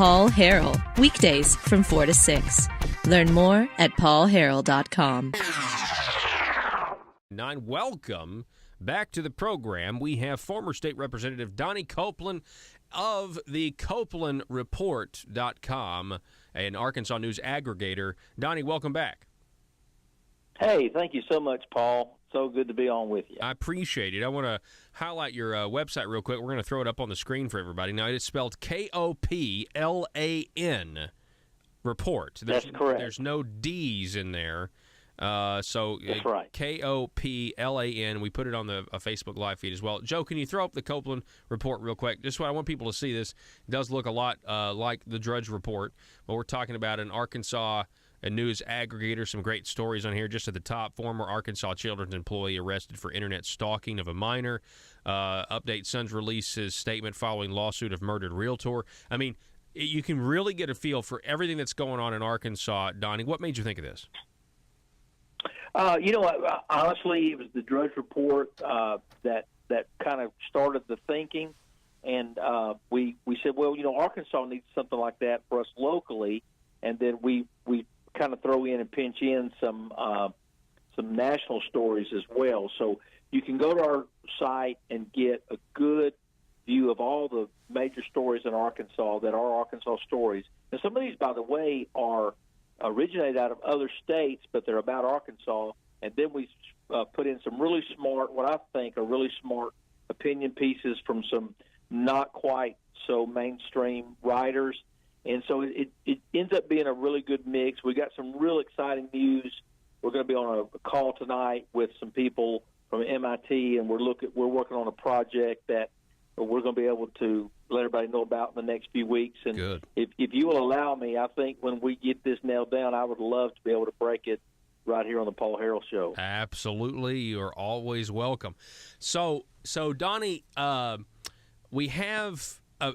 Paul Harrell, weekdays from 4 to 6. Learn more at paulharrell.com. Welcome back to the program. We have former State Representative Donnie Copeland of the CopelandReport.com, an Arkansas news aggregator. Donnie, welcome back. Hey, thank you so much, Paul. So good to be on with you. I appreciate it. I want to highlight your website real quick. We're going to throw it up on the screen for everybody. Now, it's spelled Koplan report. That's correct. There's no D's in there. That's right. Koplan. We put it on the Facebook Live feed as well. Joe, can you throw up the Copeland report real quick? Just what I want people to see this. It does look a lot like the Drudge report, but we're talking about an Arkansas news aggregator. Some great stories on here. Just at the top, former Arkansas children's employee arrested for internet stalking of a minor. Update: Sons releases statement following lawsuit of murdered realtor. I mean, you can really get a feel for everything that's going on in Arkansas. Donnie, what made you think of this? Honestly, it was the Drudge report that kind of started the thinking, and we said, well, Arkansas needs something like that for us locally, and then we kind of throw in and pinch in some national stories as well. So you can go to our site and get a good view of all the major stories in Arkansas that are Arkansas stories. And some of these, by the way, are originate out of other states, but they're about Arkansas. And then we put in some really smart, what I think are really smart opinion pieces from some not quite so mainstream writers. And so it ends up being a really good mix. We got some real exciting news. We're going to be on a call tonight with some people from MIT, and we're working on a project that we're going to be able to let everybody know about in the next few weeks. And good. If you will allow me, I think when we get this nailed down, I would love to be able to break it right here on the Paul Harrell Show. Absolutely. You're always welcome. So Donnie, we have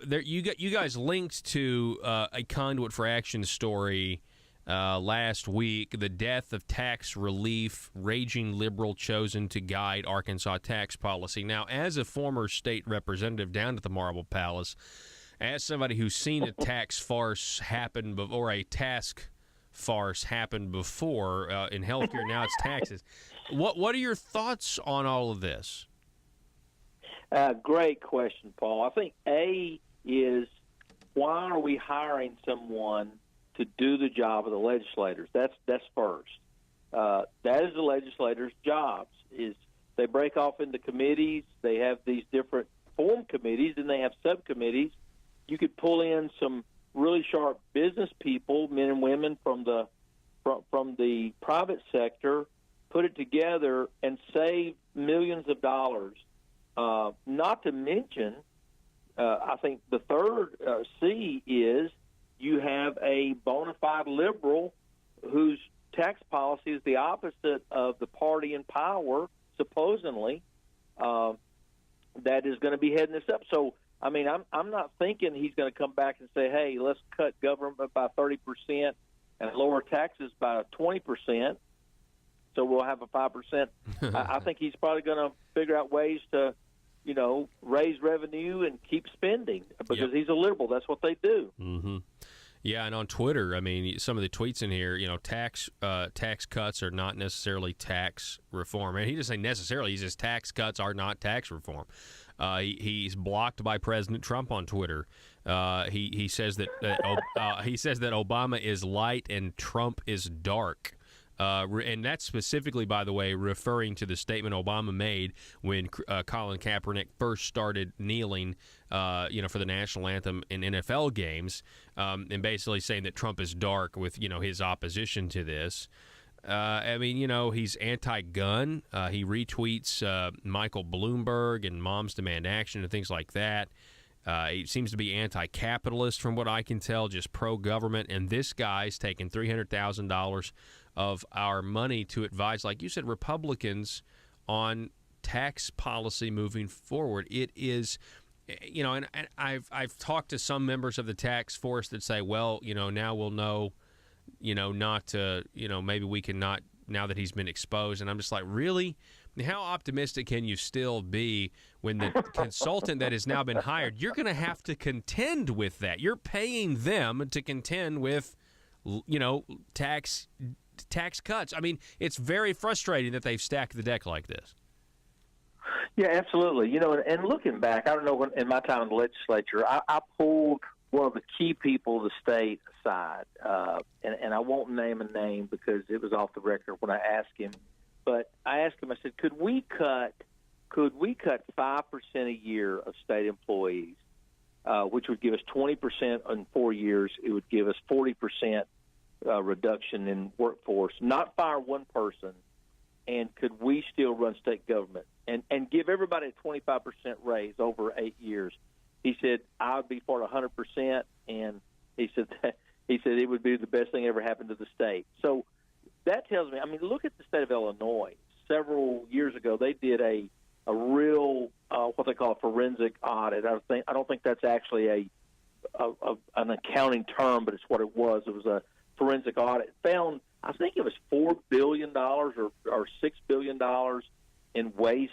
you guys linked to a Conduit for Action story last week, the death of tax relief, raging liberal chosen to guide Arkansas tax policy. Now, as a former state representative down at the Marble Palace, as somebody who's seen a tax farce happen or a task farce happen before in healthcare, now it's taxes. What are your thoughts on all of this? Great question, Paul. I think A is, why are we hiring someone to do the job of the legislators? That's first. That is the legislators' jobs. Is they break off into committees. They have these different form committees, and they have subcommittees. You could pull in some really sharp business people, men and women from the private sector, put it together, and save millions of dollars. Not to mention, I think the third C is you have a bona fide liberal whose tax policy is the opposite of the party in power, supposedly, that is going to be heading this up. So, I mean, I'm not thinking he's going to come back and say, hey, let's cut government by 30% and lower taxes by 20%, so we'll have a 5%. I think he's probably going to figure out ways to, raise revenue and keep spending because he's a liberal. That's what they do. Mm-hmm. Yeah, and on Twitter, I mean, some of the tweets in here, tax cuts are not necessarily tax reform. And he doesn't say necessarily. He says tax cuts are not tax reform. He's blocked by President Trump on Twitter. He says that Obama is light and Trump is dark. And that's specifically, by the way, referring to the statement Obama made when Colin Kaepernick first started kneeling, for the national anthem in NFL games, and basically saying that Trump is dark with, his opposition to this. He's anti-gun. He retweets Michael Bloomberg and Moms Demand Action and things like that. He seems to be anti-capitalist from what I can tell, just pro-government. And this guy's taking $300,000 of our money to advise, like you said, Republicans on tax policy moving forward. It is, and I've talked to some members of the tax force that say, well, now we'll know, not to, maybe we can not, now that he's been exposed. And I'm just like, really? How optimistic can you still be when the consultant that has now been hired, you're going to have to contend with that. You're paying them to contend with, tax cuts. I mean, it's very frustrating that they've stacked the deck like this. Yeah, absolutely. And looking back, I don't know, in my time in the legislature, I pulled one of the key people of the state aside, and I won't name a name because it was off the record when I asked him. But I asked him, I said, could we cut 5% a year of state employees, which would give us 20% in 4 years. It would give us 40% reduction in workforce, not fire one person. And could we still run state government and give everybody a 25% raise over 8 years? He said, I would be for it 100%. And he said it would be the best thing ever happened to the state. So that tells me, I mean, look at the state of Illinois. Several years ago, they did a real, what they call a forensic audit. I don't think that's actually an accounting term, but it's what it was. It was a forensic audit. Found, I think it was $4 billion or $6 billion in waste.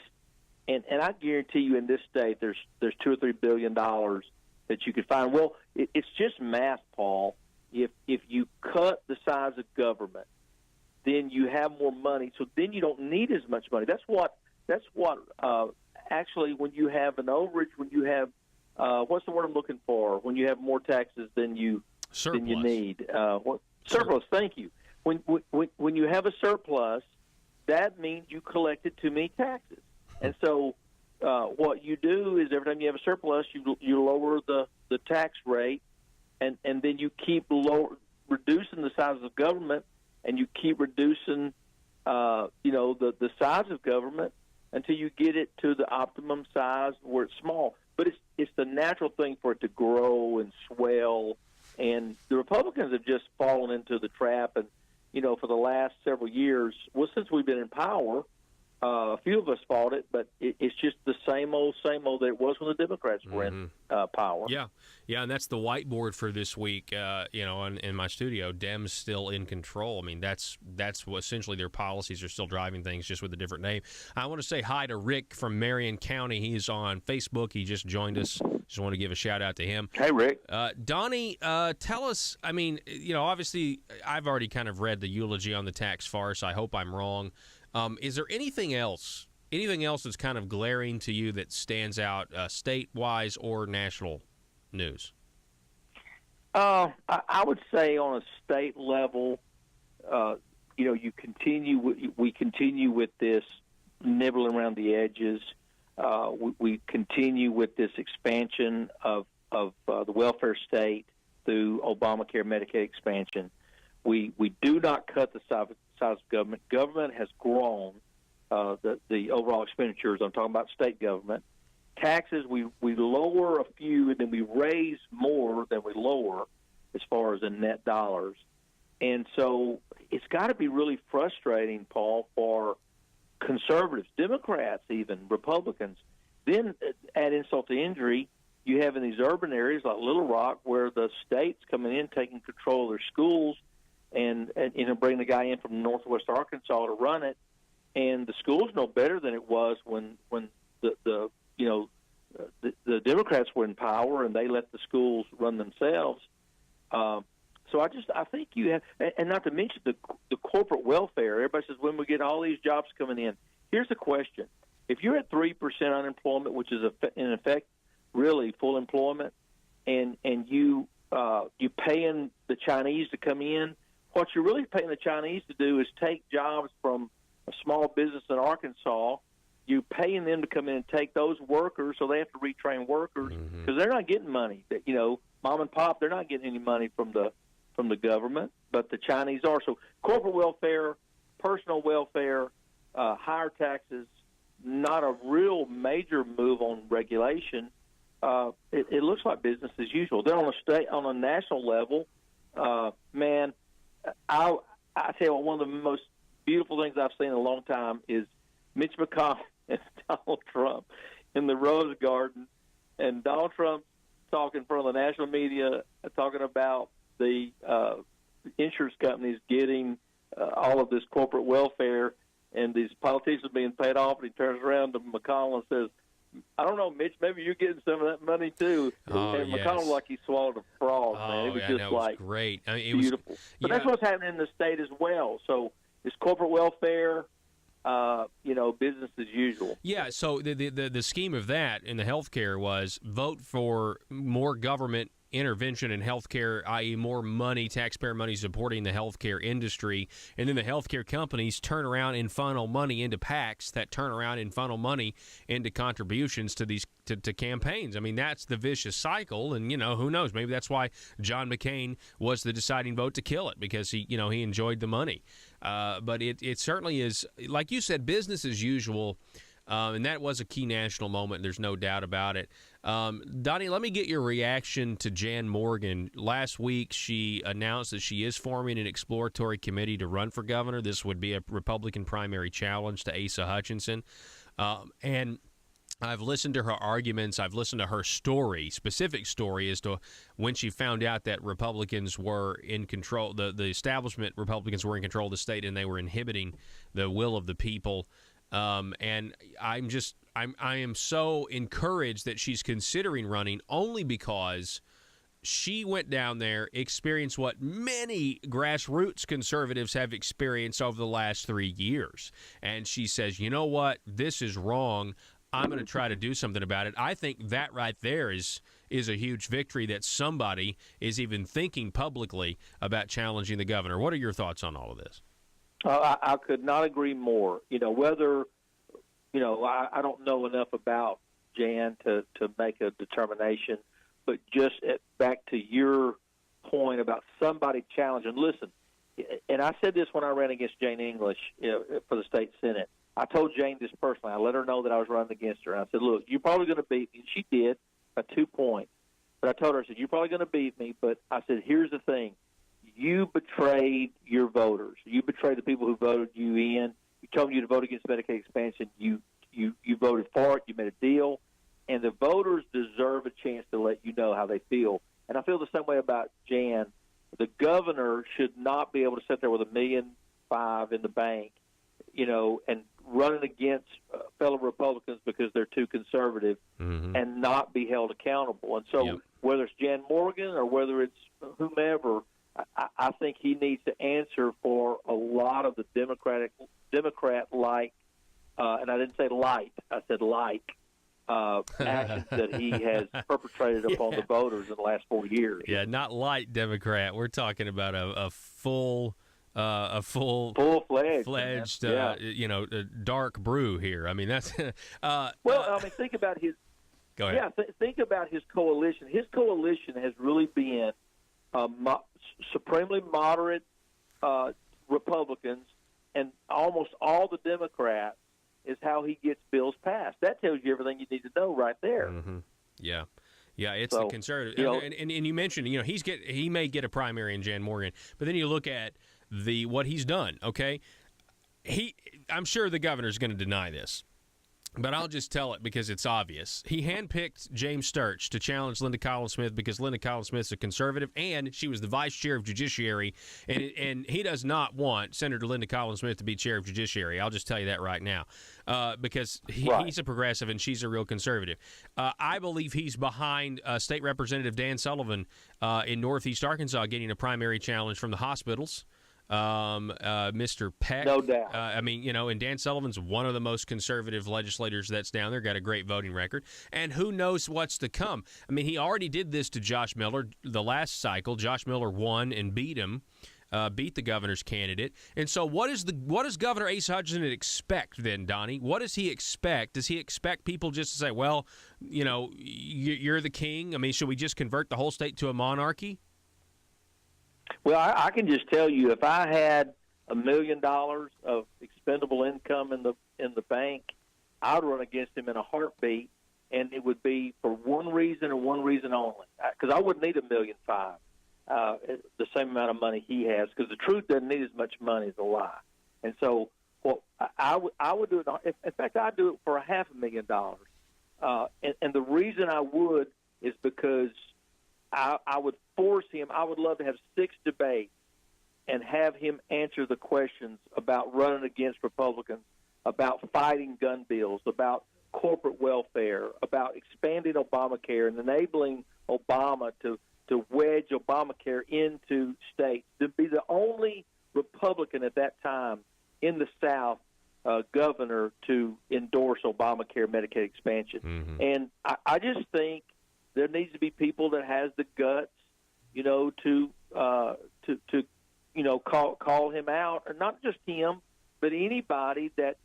And I guarantee you in this state there's $2 or $3 billion that you could find. Well, it's just math, Paul. If you cut the size of government, then you have more money. So then you don't need as much money. That's what actually when you have an overage, when you have what's the word I'm looking for? When you have more taxes than you need. Surplus. Thank you. When you have a surplus, that means you collected too many taxes. And so what you do is every time you have a surplus, you lower the tax rate, and then you keep reducing the size of government, and you keep reducing the size of government until you get it to the optimum size where it's small. But it's the natural thing for it to grow and swell, and the Republicans have just fallen into the trap. And for the last several years, well, since we've been in power, a few of us fought it, but it's just the same old that it was when the Democrats were in power. Yeah, and that's the whiteboard for this week. In my studio, Dems still in control. I mean, that's what essentially their policies are still driving things, just with a different name. I want to say hi to Rick from Marion County. He's on Facebook. He just joined us. Just want to give a shout out to him. Hey, Rick. Donnie, tell us. I mean, obviously, I've already kind of read the eulogy on the tax farce. I hope I'm wrong. Is there anything else that's kind of glaring to you that stands out state-wise or national news? I would say on a state level, we continue with this nibbling around the edges. We continue with this expansion of the welfare state through Obamacare, Medicaid expansion. We do not cut the size of government. Government has grown, the overall expenditures. I'm talking about state government. Taxes, we lower a few, and then we raise more than we lower as far as in net dollars. And so it's got to be really frustrating, Paul, for conservatives, Democrats even, Republicans. Then add insult to injury, you have in these urban areas like Little Rock where the state's coming in, taking control of their schools, and bring the guy in from Northwest Arkansas to run it, and the school's no better than it was when the Democrats were in power and they let the schools run themselves. So I think you have, and not to mention the corporate welfare. Everybody says when we get all these jobs coming in. Here's the question: if you're at 3% unemployment, which is in effect really full employment, and you paying the Chinese to come in. What you're really paying the Chinese to do is take jobs from a small business in Arkansas. You're paying them to come in and take those workers, so they have to retrain workers because they're not getting money. Mom and pop, they're not getting any money from the government, but the Chinese are. So corporate welfare, personal welfare, higher taxes, not a real major move on regulation. It looks like business as usual. Then on a national level, man. I tell you what, one of the most beautiful things I've seen in a long time is Mitch McConnell and Donald Trump in the Rose Garden, and Donald Trump talking in front of the national media, talking about the insurance companies getting all of this corporate welfare, and these politicians are being paid off, and he turns around to McConnell and says, I don't know, Mitch, maybe you're getting some of that money too. Oh, and yes. McConnell like he swallowed a frog, man. It was just it like was great. I mean, it beautiful. Was, but that's what's happening in the state as well. So it's corporate welfare, business as usual. Yeah, so the scheme of that in the healthcare was vote for more government intervention in healthcare, i.e. more money, taxpayer money supporting the healthcare industry, and then the healthcare companies turn around and funnel money into PACs that turn around and funnel money into contributions to these to campaigns. I mean, that's the vicious cycle, and who knows? Maybe that's why John McCain was the deciding vote to kill it, because he enjoyed the money. But it certainly is, like you said, business as usual. And that was a key national moment. There's no doubt about it. Donnie, let me get your reaction to Jan Morgan. Last week, she announced that she is forming an exploratory committee to run for governor. This would be a Republican primary challenge to Asa Hutchinson. And I've listened to her arguments. I've listened to her specific story as to when she found out that Republicans were in control, the establishment Republicans were in control of the state, and they were inhibiting the will of the people. And I am so encouraged that she's considering running, only because she went down there, experienced what many grassroots conservatives have experienced over the last 3 years. And she says, you know what, this is wrong. I'm going to try to do something about it. I think that right there is a huge victory, that somebody is even thinking publicly about challenging the governor. What are your thoughts on all of this? I could not agree more. I don't know enough about Jan to make a determination, but just back to your point about somebody challenging. Listen, and I said this when I ran against Jane English for the state Senate. I told Jane this personally. I let her know that I was running against her. And I said, look, you're probably going to beat me. And she did, by 2 points. But I told her, I said, you're probably going to beat me. But I said, here's the thing. You betrayed your voters. You betrayed the people who voted you in. You told them you to vote against Medicaid expansion. You voted for it. You made a deal. And the voters deserve a chance to let you know how they feel. And I feel the same way about Jan. The governor should not be able to sit there with $1.5 million in the bank, and running against fellow Republicans because they're too conservative, and not be held accountable. And so whether it's Jan Morgan or whether it's whomever, I think he needs to answer for a lot of the Democrat-like, and I didn't say light, I said like, actions that he has perpetrated upon the voters in the last 4 years. Yeah, not light Democrat. We're talking about a full-fledged, dark brew here. I mean, that's think about his. Go ahead. Yeah, think about his coalition. His coalition has really been supremely moderate Republicans, and almost all the Democrats is how he gets bills passed. That tells you everything you need to know right there. Mm-hmm. Yeah. Yeah, it's the conservative. And you mentioned, he may get a primary in Jan Morgan, but then you look at what he's done, okay? I'm sure the governor's going to deny this, but I'll just tell it because it's obvious. He handpicked James Sturch to challenge Linda Collins-Smith because Linda Collins-Smith's a conservative, and she was the vice chair of Judiciary, and he does not want Senator Linda Collins-Smith to be chair of Judiciary. I'll just tell you that right now, because he's a progressive and she's a real conservative. I believe he's behind State Representative Dan Sullivan in Northeast Arkansas getting a primary challenge from the hospitals. Mr. Peck. No doubt. And Dan Sullivan's one of the most conservative legislators that's down there, got a great voting record. And who knows what's to come? I mean, he already did this to Josh Miller the last cycle. Josh Miller won and beat the governor's candidate. And so what does Governor Asa Hutchinson expect then, Donnie? What does he expect? Does he expect people just to say, well, you're the king? I mean, should we just convert the whole state to a monarchy? Well, I can just tell you, if I had $1 million of expendable income in the bank, I'd run against him in a heartbeat, and it would be for one reason and one reason only. Because I wouldn't need $1.5 million, the same amount of money he has, because the truth doesn't need as much money as a lie. And so, I would do it. In fact, I'd do it for $500,000. And the reason I would is because I would force him. I would love to have 6 debates and have him answer the questions about running against Republicans, about fighting gun bills, about corporate welfare, about expanding Obamacare and enabling Obama to wedge Obamacare into states, to be the only Republican at that time in the South governor to endorse Obamacare Medicaid expansion. Mm-hmm. And I just think there needs to be people that has the guts, to call him out, or not just him, but anybody that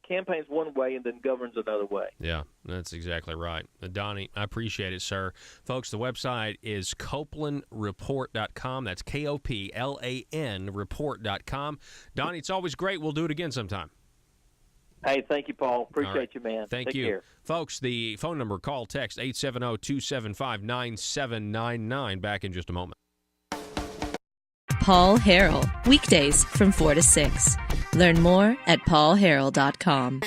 campaigns one way and then governs another way. Yeah, that's exactly right. Donnie, I appreciate it, sir. Folks, the website is CopelandReport.com. That's KOPLAN report.com. Donnie, it's always great. We'll do it again sometime. Hey, thank you, Paul. Appreciate right. you, man. Take you. Care. Folks, the phone number, call, text, 870-275-9799. Back in just a moment. Paul Harrell, weekdays from 4 to 6. Learn more at paulharrell.com.